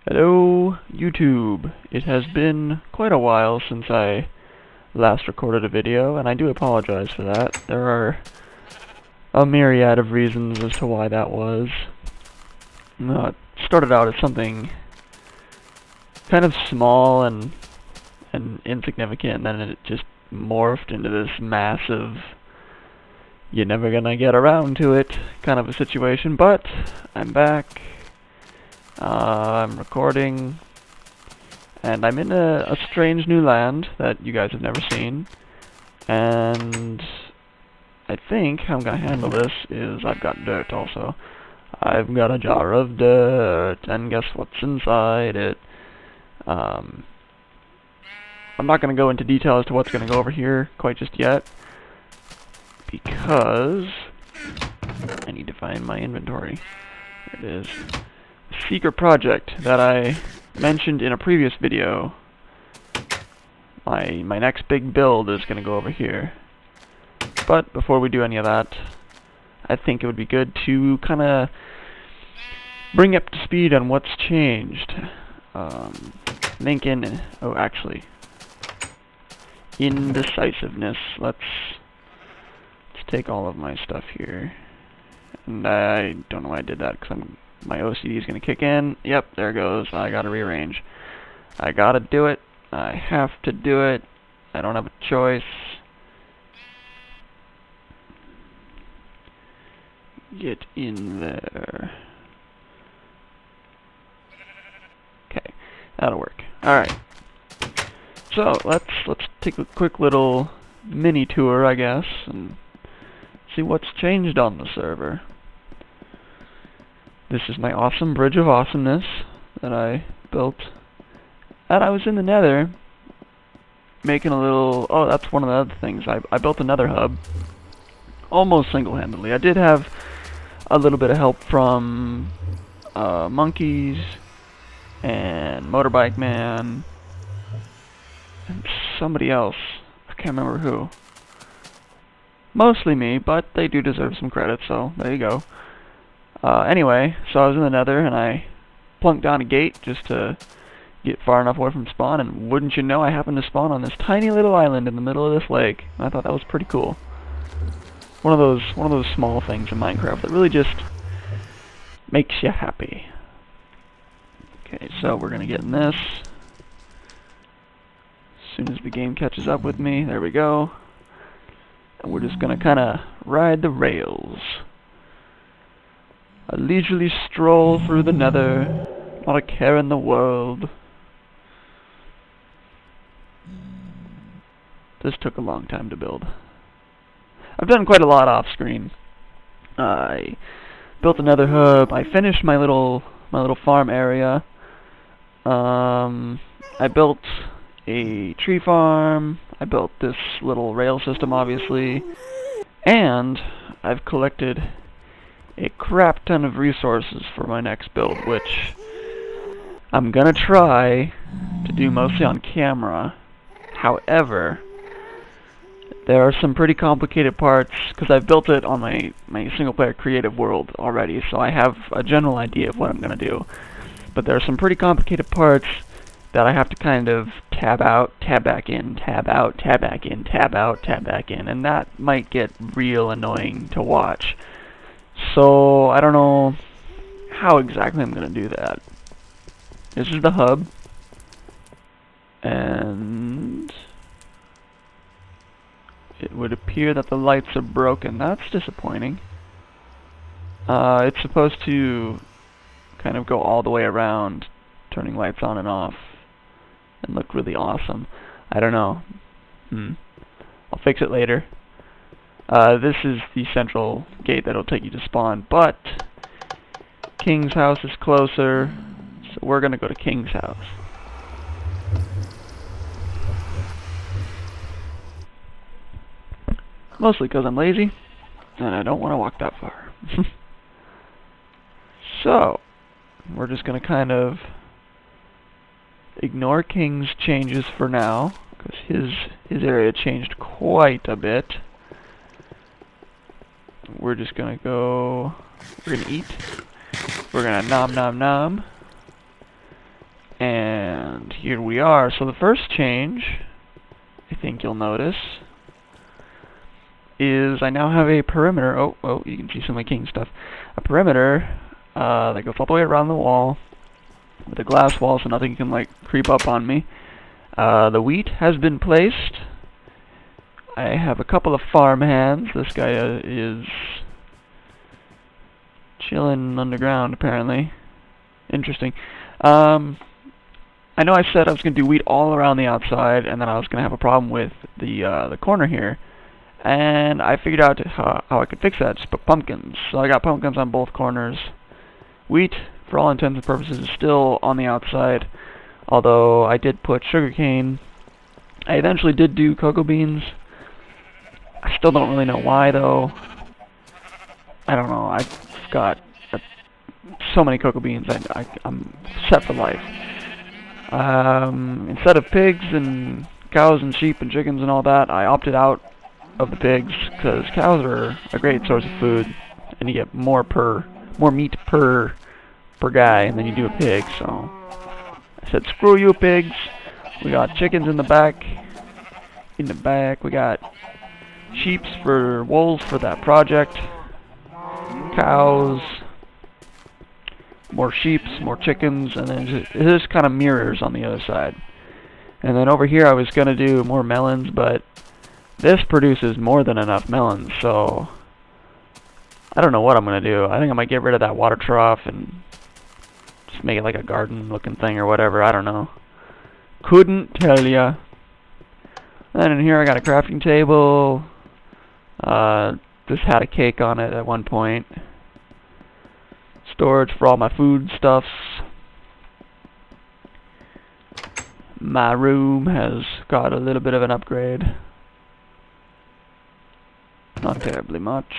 Hello, YouTube. It has been quite a while since I last recorded a video, and I do apologize for that. There are a myriad of reasons as to why that was. It started out as something kind of small and insignificant, and then it just morphed into this massive, you're never gonna get around to it kind of a situation, but I'm back. I'm recording, and I'm in a strange new land that you guys have never seen, and I think how I'm gonna handle this is I've got dirt also. I've got a jar of dirt, and guess what's inside it? I'm not gonna go into detail as to what's gonna go over here quite just yet, because I need to find my inventory. There it is. Secret project that I mentioned in a previous video. My next big build is going to go over here. But before we do any of that, I think it would be good to kind of bring up to speed on what's changed. Lincoln, oh actually, indecisiveness. Let's take all of my stuff here. And I don't know why I did that, because my OCD is going to kick in. Yep, there it goes. I gotta rearrange. I gotta do it. I have to do it. I don't have a choice. Get in there. Okay, that'll work. Alright. So, let's take a quick little mini tour, I guess, and see what's changed on the server. This is my awesome bridge of awesomeness that I built. And I was in the nether making a little... Oh, that's one of the other things. I built another hub almost single-handedly. I did have a little bit of help from monkeys and Motorbike Man and somebody else. I can't remember who. Mostly me, but they do deserve some credit, so there you go. Anyway, so I was in the nether, and I plunked down a gate just to get far enough away from spawn, and wouldn't you know, I happened to spawn on this tiny little island in the middle of this lake. I thought that was pretty cool. One of those small things in Minecraft that really just makes you happy. Okay, so we're gonna get in this. As soon as the game catches up with me, there we go. And we're just gonna kinda ride the rails. A leisurely stroll through the nether, not a care in the world. This took a long time to build. I've done quite a lot off screen. I built another hub. I finished my little farm area. I built a tree farm. I built this little rail system, obviously, and I've collected a crap ton of resources for my next build, which I'm gonna try to do mostly on camera. However, there are some pretty complicated parts, because I've built it on my single-player creative world already, so I have a general idea of what I'm gonna do. But there are some pretty complicated parts that I have to kind of tab out, tab back in, tab out, tab back in, tab out, tab back in, and that might get real annoying to watch. So, I don't know how exactly I'm going to do that. This is the hub. And it would appear that the lights are broken. That's disappointing. It's supposed to kind of go all the way around, turning lights on and off, and look really awesome. I don't know. I'll fix it later. This is the central gate that'll take you to spawn, but King's house is closer, so we're gonna go to King's house. Mostly because I'm lazy, and I don't want to walk that far. So, we're just gonna kind of ignore King's changes for now, because his area changed quite a bit. We're just gonna go, we're gonna eat, we're gonna nom nom nom, here we are. So the first change, I think you'll notice, is I now have a perimeter. Oh, you can see some of my king stuff. A perimeter that goes all the way around the wall with a glass wall, so nothing can like creep up on me. The wheat has been placed. I have a couple of farm hands. This guy is chilling underground, apparently. Interesting. I know I said I was going to do wheat all around the outside, and then I was going to have a problem with the corner here. And I figured out how I could fix that. Just put pumpkins. So I got pumpkins on both corners. Wheat, for all intents and purposes, is still on the outside. Although I did put sugarcane. I eventually did do cocoa beans. I still don't really know why, though. I don't know. I've got so many cocoa beans. I'm set for life. Instead of pigs and cows and sheep and chickens and all that, I opted out of the pigs because cows are a great source of food, and you get more meat per guy than you do a pig. So I said, screw you, pigs. We got chickens in the back. We got sheeps for wolves for that project. Cows. More sheeps, more chickens, and then it just kind of mirrors on the other side. And then over here I was going to do more melons, but this produces more than enough melons, so I don't know what I'm going to do. I think I might get rid of that water trough and just make it like a garden looking thing or whatever. I don't know. Couldn't tell ya. Then in here I got a crafting table. This had a cake on it at one point. Storage for all my food stuffs. My room has got a little bit of an upgrade. Not terribly much.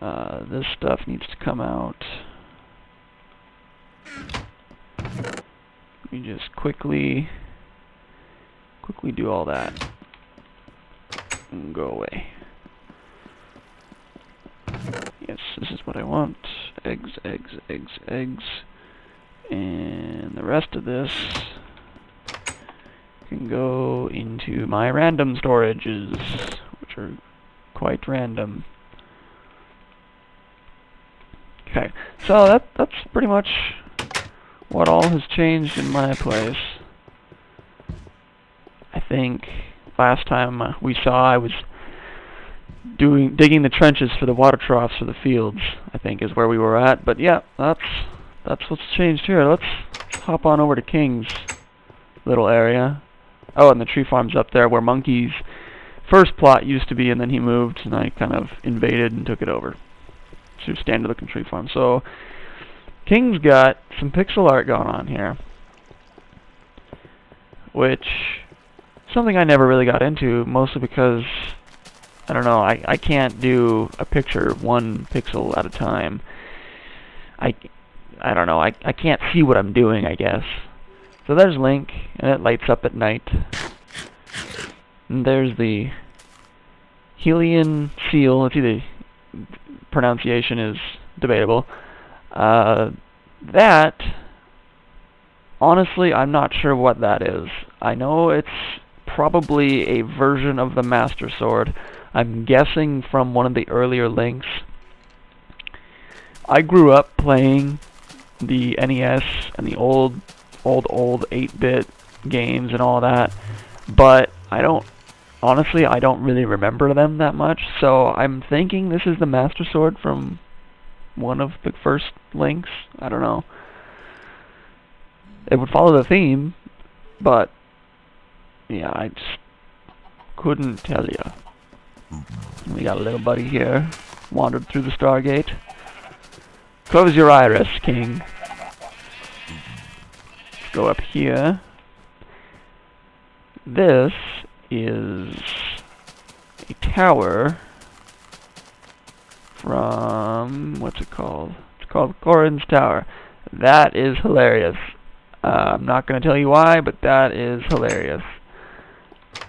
This stuff needs to come out. Let me just quickly do all that and go away. Yes, this is what I want. Eggs, eggs, eggs, eggs. And the rest of this can go into my random storages, which are quite random. Okay, so that's pretty much what all has changed in my place. I think last time we saw I was digging the trenches for the water troughs for the fields, I think is where we were at. But yeah, that's what's changed here. Let's hop on over to King's little area. Oh, and the tree farm's up there where Monkey's first plot used to be, and then he moved, and I kind of invaded and took it over. It's a standard looking tree farm. So King's got some pixel art going on here, which something I never really got into, mostly because I don't know, I can't do a picture 1 pixel at a time. I don't know, I can't see what I'm doing, I guess. So there's Link, and it lights up at night. And there's the Helian seal. Let's see, the pronunciation is debatable. That, honestly, I'm not sure what that is. I know it's probably a version of the Master Sword. I'm guessing from one of the earlier Links. I grew up playing the NES and the old 8-bit games and all that, but I don't really remember them that much, so I'm thinking this is the Master Sword from one of the first Links. I don't know. It would follow the theme, but yeah, I just couldn't tell you. We got a little buddy here, wandered through the Stargate. Close your iris, King. Let's go up here. This is a tower from, what's it called? It's called Corin's Tower. That is hilarious. I'm not going to tell you why, but that is hilarious.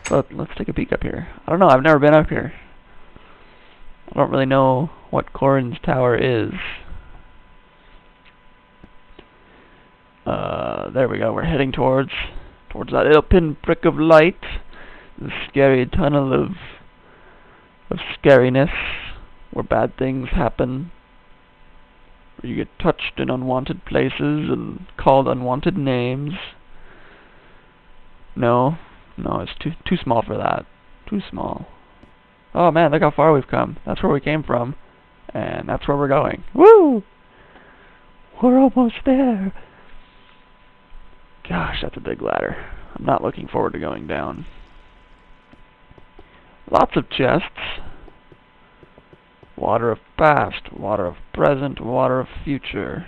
So let's take a peek up here. I don't know, I've never been up here. I don't really know what Corin's Tower is. there we go. We're heading towards that little pinprick of light, the scary tunnel of scariness, where bad things happen, where you get touched in unwanted places and called unwanted names. No, it's too small for that. Too small. Oh man, look how far we've come. That's where we came from, and that's where we're going. Woo! We're almost there. Gosh, that's a big ladder. I'm not looking forward to going down. Lots of chests. Water of past, water of present, water of future.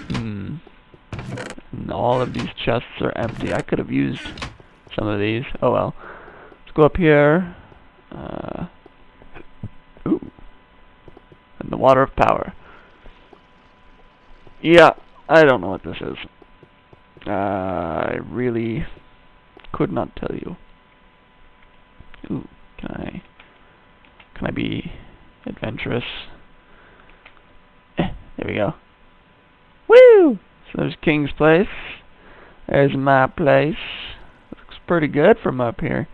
And all of these chests are empty. I could have used some of these. Oh well. Let's go up here. Ooh. And the water of power. Yeah, I don't know what this is. I really could not tell you. Ooh, can I be adventurous? There we go. Woo! So there's King's place. There's my place. Looks pretty good from up here.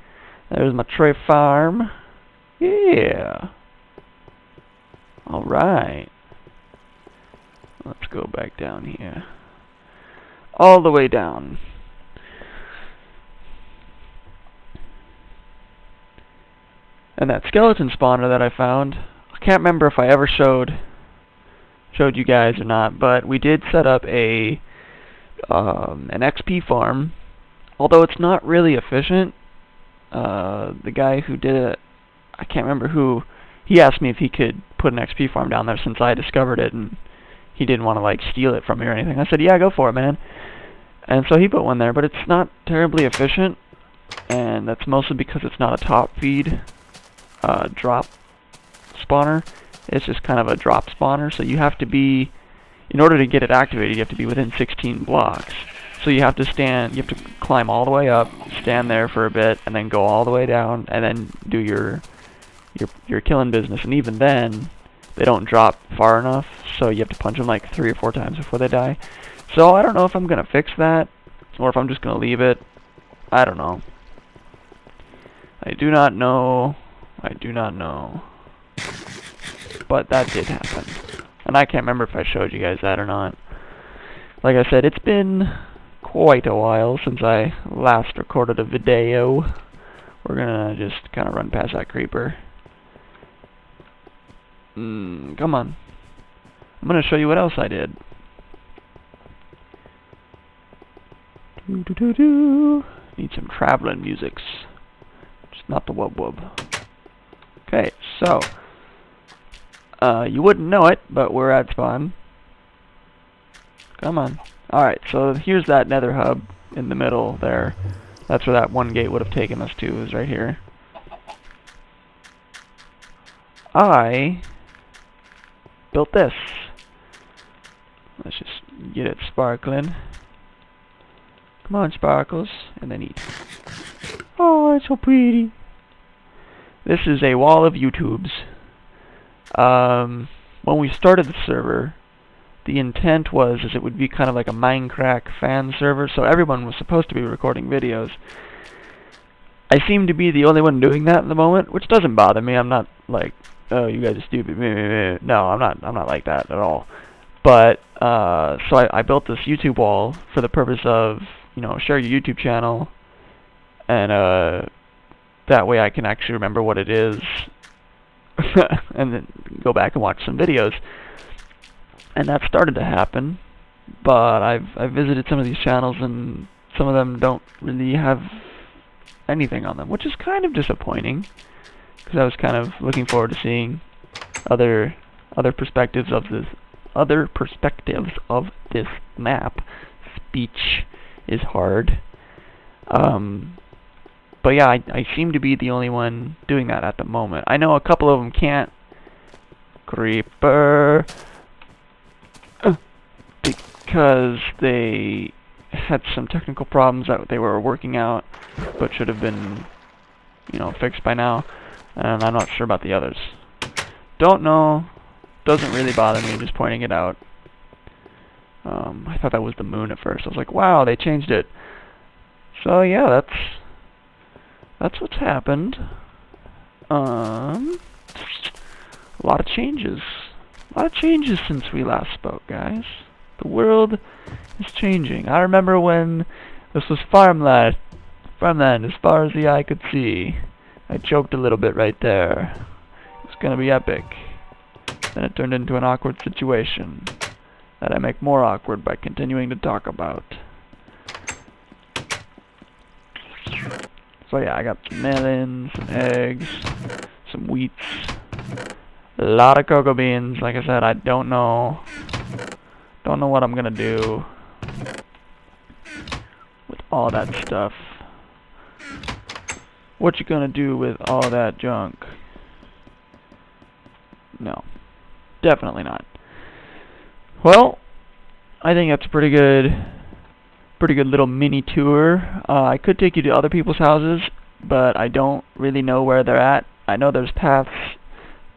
There's my tree farm. Yeah. Alright. Let's go back down here. All the way down. And that skeleton spawner that I found, I can't remember if I ever showed you guys or not, but we did set up an XP farm. Although it's not really efficient, the guy who did it, I can't remember who, he asked me if he could put an XP farm down there since I discovered it, and he didn't want to like steal it from me or anything. I said, yeah, go for it, man. And so he put one there, but it's not terribly efficient, and that's mostly because it's not a top feed drop spawner. It's just kind of a drop spawner, so you have to be, in order to get it activated, you have to be within 16 blocks. So you have to climb all the way up, stand there for a bit, and then go all the way down, and then do your killing business. And even then, they don't drop far enough, so you have to punch them like 3 or 4 times before they die. So I don't know if I'm gonna fix that, or if I'm just gonna leave it. I don't know. I do not know. But that did happen. And I can't remember if I showed you guys that or not. Like I said, it's been quite a while since I last recorded a video. We're gonna just kind of run past that creeper. Come on. I'm gonna show you what else I did. Need some traveling musics. Just not the wub wub. Okay, so you wouldn't know it, but we're at spawn. Come on. Alright, so here's that nether hub in the middle there. That's where that one gate would have taken us to, is right here. I built this. Let's just get it sparkling. Come on, sparkles, and then eat. Oh, it's so pretty. This is a wall of YouTubes. When we started the server, the intent was it would be kind of like a Mindcrack fan server, so everyone was supposed to be recording videos. I seem to be the only one doing that at the moment, which doesn't bother me. I'm not like, oh, you guys are stupid. No, I'm not like that at all. But so I built this YouTube wall for the purpose of, share your YouTube channel, and that way I can actually remember what it is, and then go back and watch some videos. And that started to happen, but I've visited some of these channels, and some of them don't really have anything on them, which is kind of disappointing, because I was kind of looking forward to seeing other perspectives of this map. Speech is hard. But yeah, I seem to be the only one doing that at the moment. I know a couple of them can't. Creeper. Because they had some technical problems that they were working out, but should have been, fixed by now. And I'm not sure about the others. Don't know. Doesn't really bother me, just pointing it out. I thought that was the moon at first. I was like, wow, they changed it. So yeah, that's what's happened. A lot of changes. A lot of changes since we last spoke, guys. The world is changing. I remember when this was farmland as far as the eye could see. I choked a little bit right there. It was gonna be epic. Then it turned into an awkward situation that I make more awkward by continuing to talk about. So yeah, I got some melons, some eggs, some wheats, a lot of cocoa beans. Like I said, I don't know what I'm gonna do with all that stuff. What you gonna do with all that junk? No, definitely not. Well, I think that's a pretty good little mini tour. I could take you to other people's houses, but I don't really know where they're at. I know there's paths,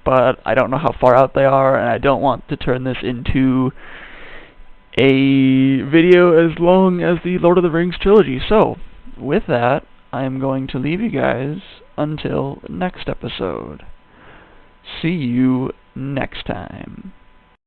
but I don't know how far out they are, and I don't want to turn this into a video as long as the Lord of the Rings trilogy. So, with that, I'm going to leave you guys until next episode. See you next time.